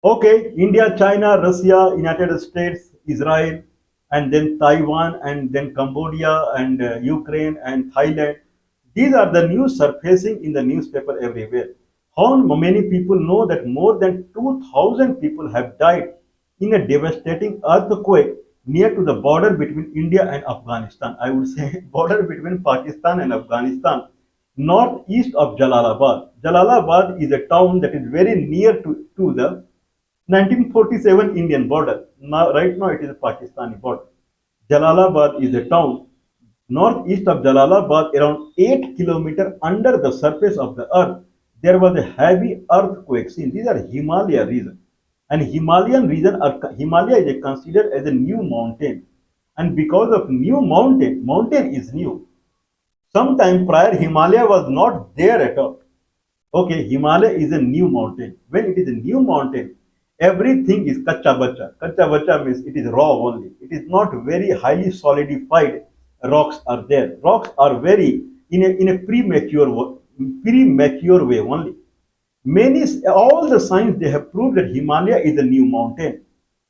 Okay, India, China, Russia, United States, Israel, and then Taiwan, and then Cambodia, and Ukraine, and Thailand. These are the news surfacing in the newspaper everywhere. How many people know that more than 2,000 people have died in a devastating earthquake near to the border between India and Afghanistan? I would say border between Pakistan and Afghanistan, northeast of Jalalabad. Jalalabad is a town that is very near to the 1947 Indian border. Now, right now it is a Pakistani border. Jalalabad is a town northeast of Jalalabad, around 8 kilometers under the surface of the earth. There was a heavy earthquake seen. These are Himalaya region, and Himalayan region Himalaya is considered as a new mountain, and because of new mountain is new. Sometime prior Himalaya was not there at all. Okay, Himalaya is a new mountain. When it is a new mountain, everything is kacha bacha. Kacha bacha means it is raw only. It is not very highly solidified. Rocks are there. Rocks are very in a premature way only. Many all the signs they have proved that Himalaya is a new mountain.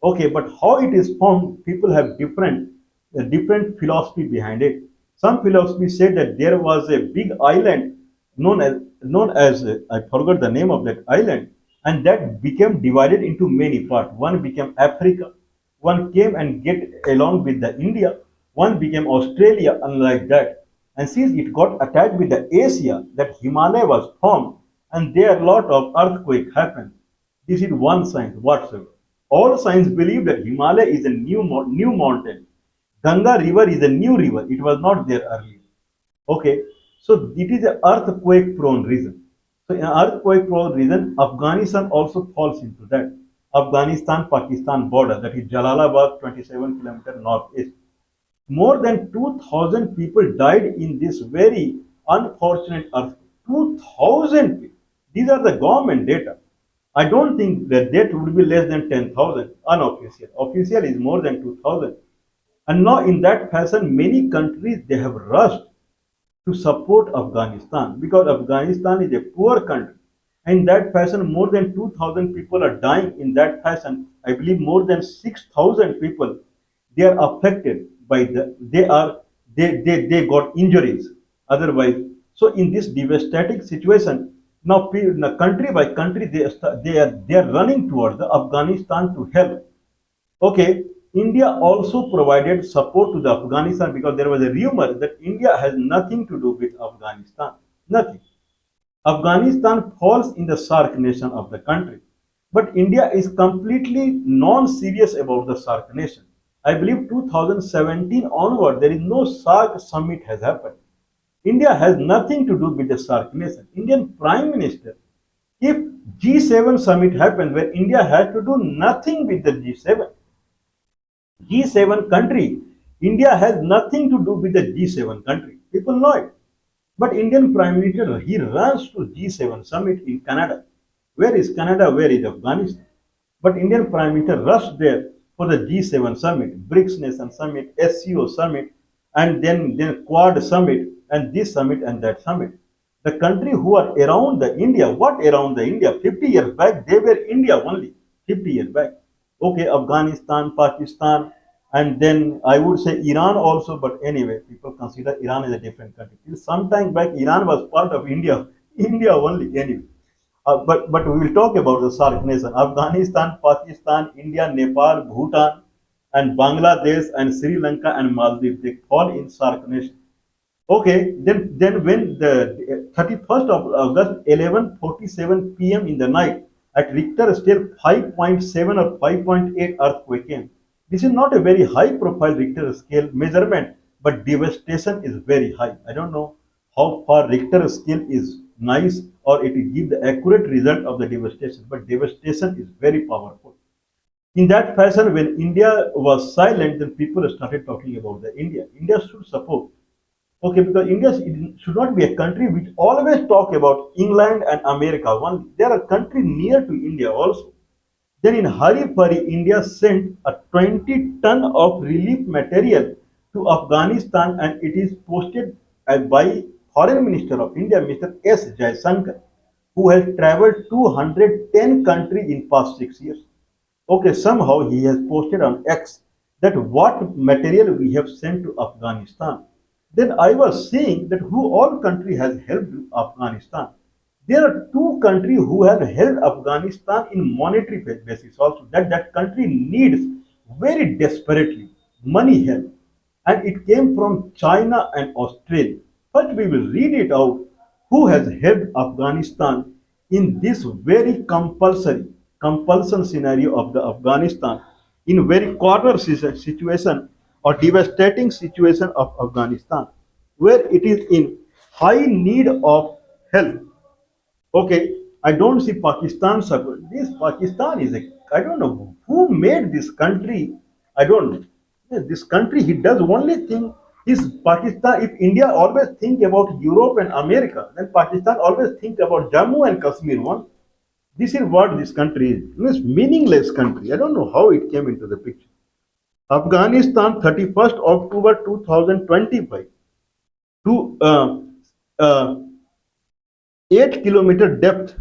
Okay, but how it is formed, people have different philosophy behind it. Some philosophy said that there was a big island known as I forgot the name of that island, and that became divided into many parts. One became Africa, one came and get along with the India, one became Australia, unlike that. And since it got attached with the Asia, that Himalaya was formed, and there a lot of earthquake happened. This is one science whatsoever. All science believe that Himalaya is a new mountain. Ganga river is a new river. It was not there earlier. Okay, so it is an earthquake prone region. So in earthquake prone region, Afghanistan also falls into that. Afghanistan-Pakistan border, that is Jalalabad, 27 kilometers northeast. More than 2,000 people died in this very unfortunate earthquake. 2,000 people. These are the government data. I don't think that death would be less than 10,000 unofficial. Official is more than 2,000. And now in that fashion, many countries they have rushed to support Afghanistan because Afghanistan is a poor country. In that fashion, more than 2,000 people are dying in that fashion. I believe more than 6,000 people they are affected by they got injuries otherwise. So in this devastating situation, now country by country they are running towards the Afghanistan to help. Okay, India also provided support to the Afghanistan because there was a rumor that India has nothing to do with Afghanistan. Nothing. Afghanistan falls in the SARC nation of the country. But India is completely non-serious about the SARC nation. I believe 2017 onward, there is no SARC summit has happened. India has nothing to do with the SARC nation. Indian Prime Minister, if G7 summit happened where India had to do nothing with the G7, G7 country. India has nothing to do with the G7 country. People know it. But Indian Prime Minister, he runs to G7 summit in Canada. Where is Canada? Where is Afghanistan? But Indian Prime Minister rushed there for the G7 summit, BRICS Nation summit, SCO summit, and then Quad summit, and this summit and that summit. The country who are around the India, what around the India? 50 years back, they were India only. 50 years back. Okay, Afghanistan, Pakistan, and then I would say Iran also, but anyway, people consider Iran as a different country. Till some time back, Iran was part of India, India only anyway. But we will talk about the SARC nation: Afghanistan, Pakistan, India, Nepal, Bhutan, and Bangladesh, and Sri Lanka and Maldives. They fall in SARC nation. Okay, then when the 31st of August, 11:47 p.m. in the night, at Richter scale 5.7 or 5.8 earthquake came. This is not a very high profile Richter scale measurement, but devastation is very high. I don't know how far Richter scale is nice or it will give the accurate result of the devastation, but devastation is very powerful. In that fashion, when India was silent, then people started talking about the India. India should support. Okay, because India should not be a country which always talk about England and America only. There are countries near to India also. Then in hurry Pari, India sent a 20 ton of relief material to Afghanistan and it is posted by Foreign Minister of India, Mr. S. Jaisankar. who has traveled 210 countries in past 6 years. Okay, somehow he has posted on X that what material we have sent to Afghanistan. Then I was seeing that who all country has helped Afghanistan. There are two countries who have helped Afghanistan in monetary basis also. That country needs very desperately money help, and it came from China and Australia. But we will read it out who has helped Afghanistan in this very compulsion scenario of the Afghanistan, in very corner situation or devastating situation of Afghanistan, where it is in high need of help. Okay, I don't see Pakistan support. This Pakistan is a, I don't know who made this country. I don't know. Yeah, this country, he does only thing is Pakistan. If India always think about Europe and America, then Pakistan always think about Jammu and Kashmir one. This is what this country is. It's meaningless country. I don't know how it came into the picture. Afghanistan, 31st October 2025, to uh, 8 kilometer depth,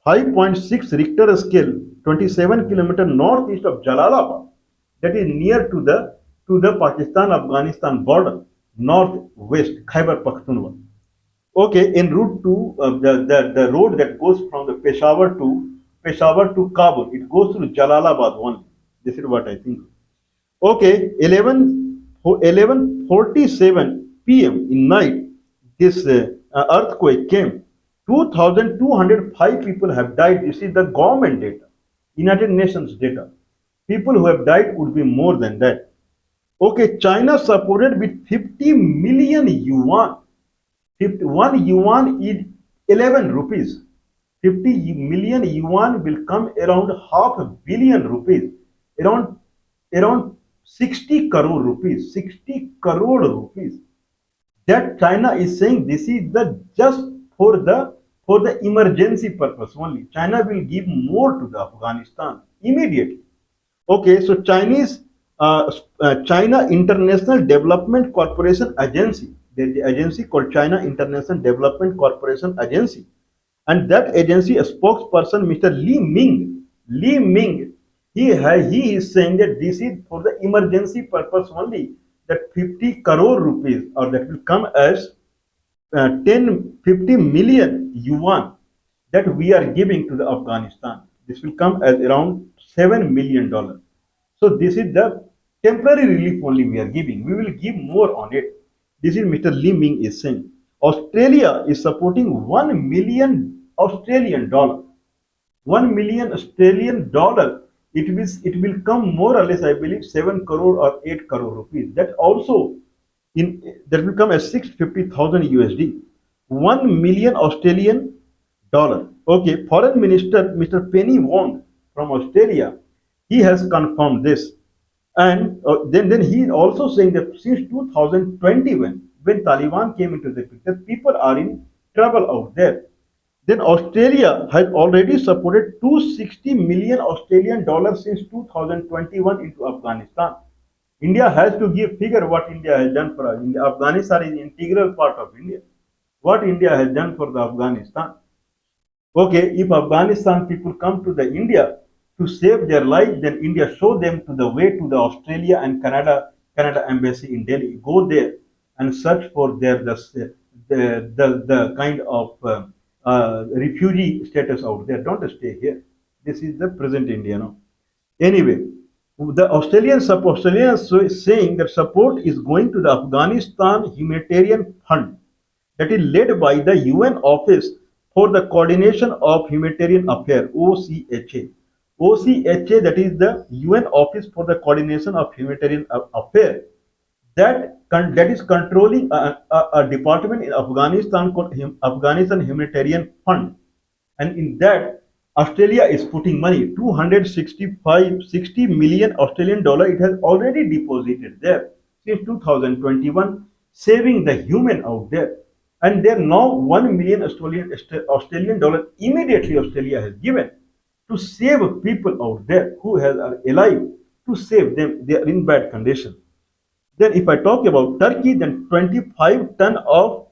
5.6 Richter scale, 27 kilometer northeast of Jalalabad, that is near to the Pakistan-Afghanistan border, northwest, Khyber Pakhtunkhwa. Okay, en route to the road that goes from the Peshawar to Kabul, it goes through Jalalabad only. This is what I think. Okay, 11:47 p.m. in night, this earthquake came. 2,205 people have died. This is the government data, United Nations data. People who have died would be more than that. Okay, China supported with 50 million yuan. 51 yuan is 11 rupees. 50 million yuan will come around half a billion rupees, around around 60 crore rupees. 60 crore rupees. That China is saying this is the just for the emergency purpose only. China will give more to the Afghanistan immediately. Okay, so China International Development Corporation Agency. There is an agency called China International Development Corporation Agency, and that agency a spokesperson, Mr. Li Ming, he is saying that this is for the emergency purpose only. That 50 crore rupees, or that will come as 50 million yuan that we are giving to the Afghanistan. This will come as around $7 million. So this is the temporary relief only we are giving. We will give more on it. This is Mr. Lee Ming is saying. Australia is supporting 1 million Australian dollar. 1 million Australian dollar. It will come more or less, I believe, 7 crore or 8 crore rupees. That also that will come as 650,000 USD. 1 million Australian dollar. Okay, Foreign Minister Mr. Penny Wong from Australia, he has confirmed this. And then he is also saying that since 2021, when Taliban came into the picture, people are in trouble out there. Then Australia has already supported 260 million Australian dollars since 2021 into Afghanistan. India has to give figure what India has done for us. Afghanistan is an integral part of India. What India has done for the Afghanistan. Okay, if Afghanistan people come to the India to save their life, then India show them to the way to the Australia and Canada embassy in Delhi. Go there and search for their the kind of refugee status out there. Don't stay here. This is the present India now. Anyway, the Australians saying that support is going to the Afghanistan Humanitarian Fund that is led by the UN Office for the Coordination of Humanitarian Affairs (OCHA). OCHA, that is the UN Office for the Coordination of Humanitarian Affairs, that is controlling a department in Afghanistan called Afghanistan Humanitarian Fund, and in that Australia is putting money 60 million Australian dollar. It has already deposited there since 2021, saving the human out there. And there now 1 million Australian dollar immediately Australia has given to save people out there who are alive, to save them. They are in bad condition. Then if I talk about Turkey, then 25 ton of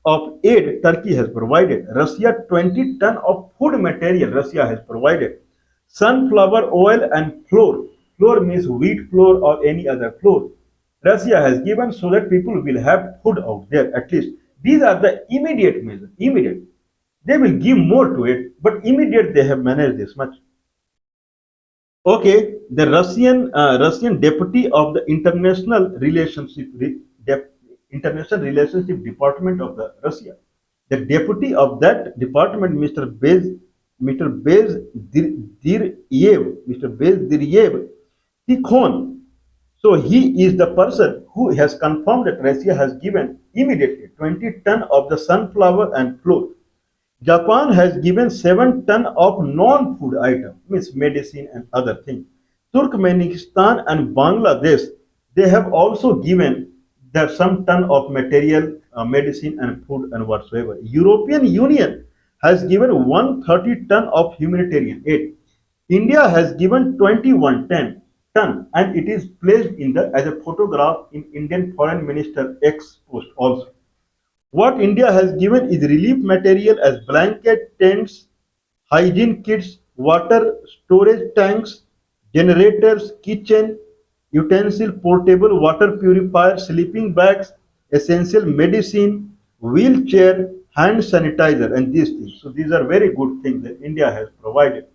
of aid Turkey has provided. Russia 20 ton of food material Russia has provided. Sunflower oil and flour. Flour means wheat flour or any other flour. Russia has given so that people will have food out there at least. These are the immediate measures. Immediate. They will give more to it, but immediate they have managed this much. Okay, the Russian deputy of the international relationship department of the Russia, the deputy of that department, Mr. Bezdiryev Tikhon. So he is the person who has confirmed that Russia has given immediately 20 ton of the sunflower and flour. Japan has given 7 ton of non-food items, means medicine and other things. Turkmenistan and Bangladesh, they have also given there some ton of material, medicine and food and whatsoever. European Union has given 130 ton of humanitarian aid. India has given 21 ton and it is placed in the as a photograph in Indian Foreign Minister X post also. What India has given is relief material as blanket, tents, hygiene kits, water storage tanks, generators, kitchen utensil, portable water purifier, sleeping bags, essential medicine, wheelchair, hand sanitizer, and these things. So these are very good things that India has provided.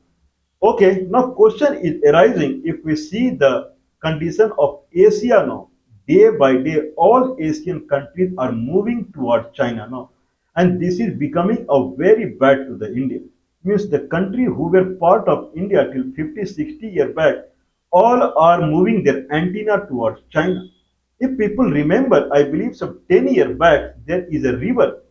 Okay, now question is arising if we see the condition of Asia now. Day by day, all Asian countries are moving towards China now. And this is becoming a very bad to the India. Means the country who were part of India till 50, 60 years back, all are moving their antenna towards China. If people remember, I believe some 10 years back, there is a river.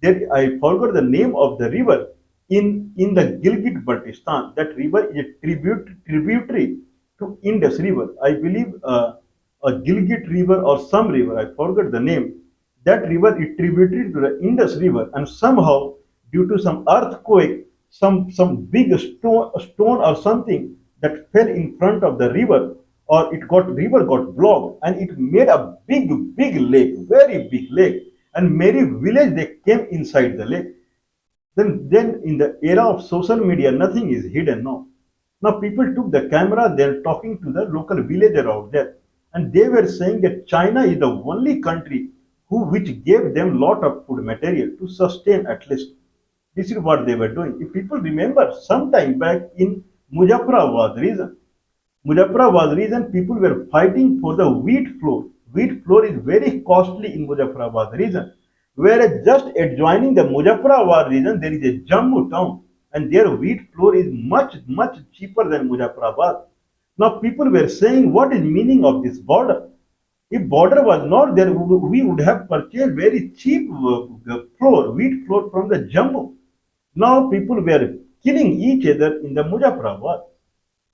There, I forgot the name of the river in the Gilgit Baltistan. That river is a tributary to Indus River. I believe a Gilgit River or some river. I forgot the name. That river is tributary to the Indus River, and somehow, due to some earthquake, some big stone or something that fell in front of the river, or it got river got blocked, and it made a big lake, very big lake, and many village they came inside the lake. Then in the era of social media, nothing is hidden now. Now people took the camera, they're talking to the local villager out there, and they were saying that China is the only country who which gave them lot of food material to sustain at least. This is what they were doing. If people remember, sometime back in Muzaffarabad region, Muzaffarabad region, people were fighting for the wheat flour. Wheat flour is very costly in Muzaffarabad region. Whereas just adjoining the Muzaffarabad region, there is a Jammu town, and their wheat flour is much cheaper than Muzaffarabad. Now people were saying, what is meaning of this border? If border was not there, we would have purchased very cheap flour, wheat flour from the Jammu. Now people were killing each other in the Muzaffarabad.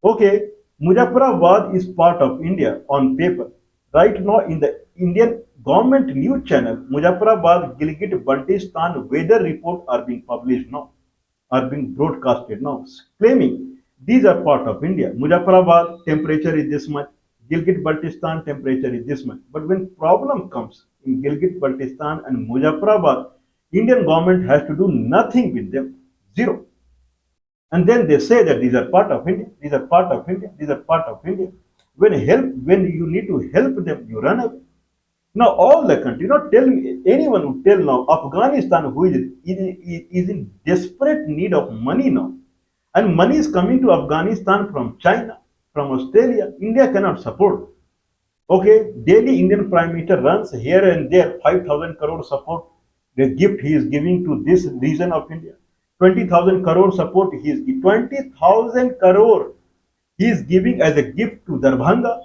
Okay, Muzaffarabad is part of India on paper. Right now, in the Indian government news channel, Muzaffarabad, Gilgit, Baltistan weather report are being published now, are being broadcasted now, claiming these are part of India. Muzaffarabad temperature is this much, Gilgit, Baltistan temperature is this much. But when problem comes in Gilgit, Baltistan and Muzaffarabad, Indian government has to do nothing with them, zero. And then they say that these are part of India, these are part of India, these are part of India. When you need to help them, you run away. Now all the country, not tell me anyone who tell now Afghanistan who is in desperate need of money now, and money is coming to Afghanistan from China, from Australia. India cannot support. Okay, daily Indian Prime Minister runs here and there 5,000 crore support. The gift he is giving to this region of India. 20,000 crore support he is 20,000 crore he is giving as a gift to Darbhanga.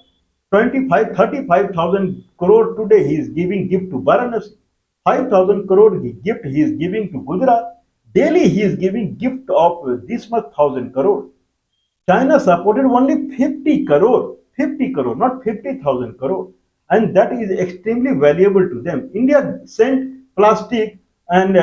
35,000 crore today he is giving gift to Varanasi. 5,000 crore gift he is giving to Gujarat. Daily he is giving gift of this much 1,000 crore. China supported only 50 crore, 50 crore, not 50,000 crore. And that is extremely valuable to them. India sent plastic and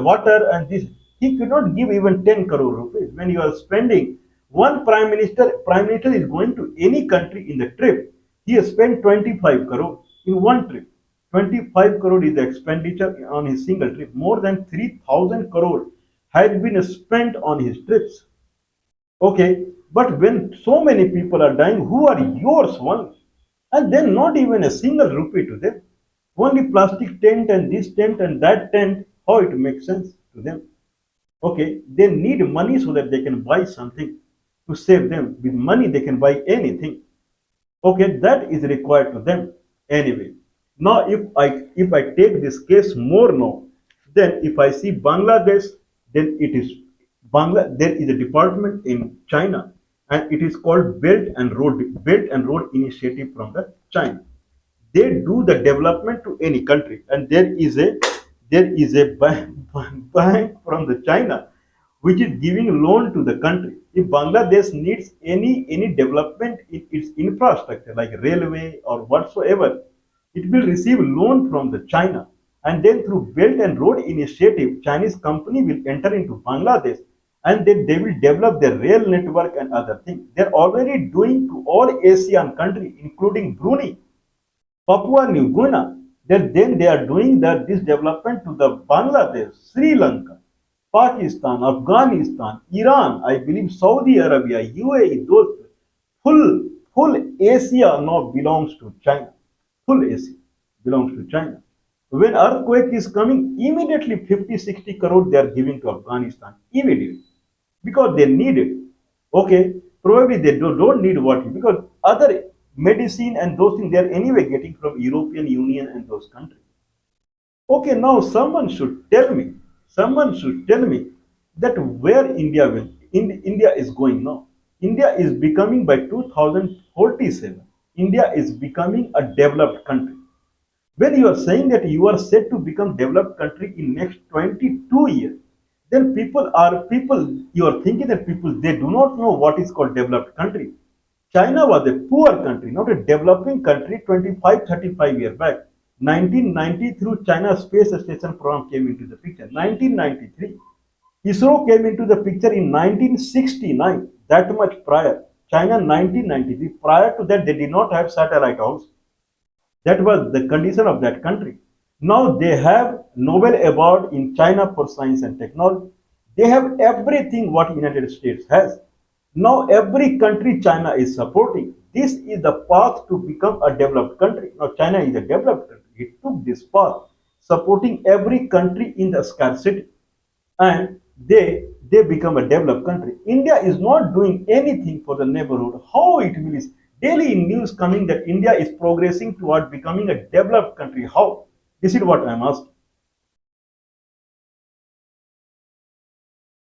water and this. He could not give even 10 crore rupees. When you are spending one prime minister is going to any country in the trip, he has spent 25 crore in one trip. 25 crore is the expenditure on his single trip. More than 3,000 crore has been spent on his trips. Okay, but when so many people are dying, who are yours only? And then not even a single rupee to them. Only plastic tent and this tent and that tent, how it makes sense to them. Okay, they need money so that they can buy something to save them. With money, they can buy anything. Okay, that is required to them anyway. Now, if I take this case more now, then if I see Bangladesh, then it is there is a department in China, and it is called Belt and Road Initiative from the China. They do the development to any country, and there is a bank from the China which is giving loan to the country. If Bangladesh needs any development in its infrastructure like railway or whatsoever, it will receive loan from the China, and then through Belt and Road Initiative, Chinese company will enter into Bangladesh, and then they will develop their rail network and other things. They're already doing to all Asian countries, including Brunei, Papua New Guinea. Then they are doing this development to the Bangladesh, Sri Lanka, Pakistan, Afghanistan, Iran, I believe Saudi Arabia, UAE, those full Asia now belongs to China. Full Asia belongs to China. When earthquake is coming, immediately 50, 60 crore they are giving to Afghanistan. Immediately. Because they need it. Okay, probably they don't need water because other medicine and those things they are anyway getting from European Union and those countries. Okay, now someone should tell me that where India is going now. India is becoming by 2047. India is becoming a developed country. When you are saying that you are set to become developed country in next 22 years, then people you are thinking that people they do not know what is called developed country. China was a poor country, not a developing country 25, 35 years back. 1990 through China Space Station program came into the picture. 1993. ISRO came into the picture in 1969, that much prior. China 1993. Prior to that, they did not have satellite house. That was the condition of that country. Now they have Nobel Award in China for science and technology. They have everything what United States has. Now every country China is supporting. This is the path to become a developed country. Now China is a developed country. It took this path, supporting every country in the scarcity, and they become a developed country. India is not doing anything for the neighborhood. How it will is daily in news coming that India is progressing toward becoming a developed country. How? This is what I'm asking.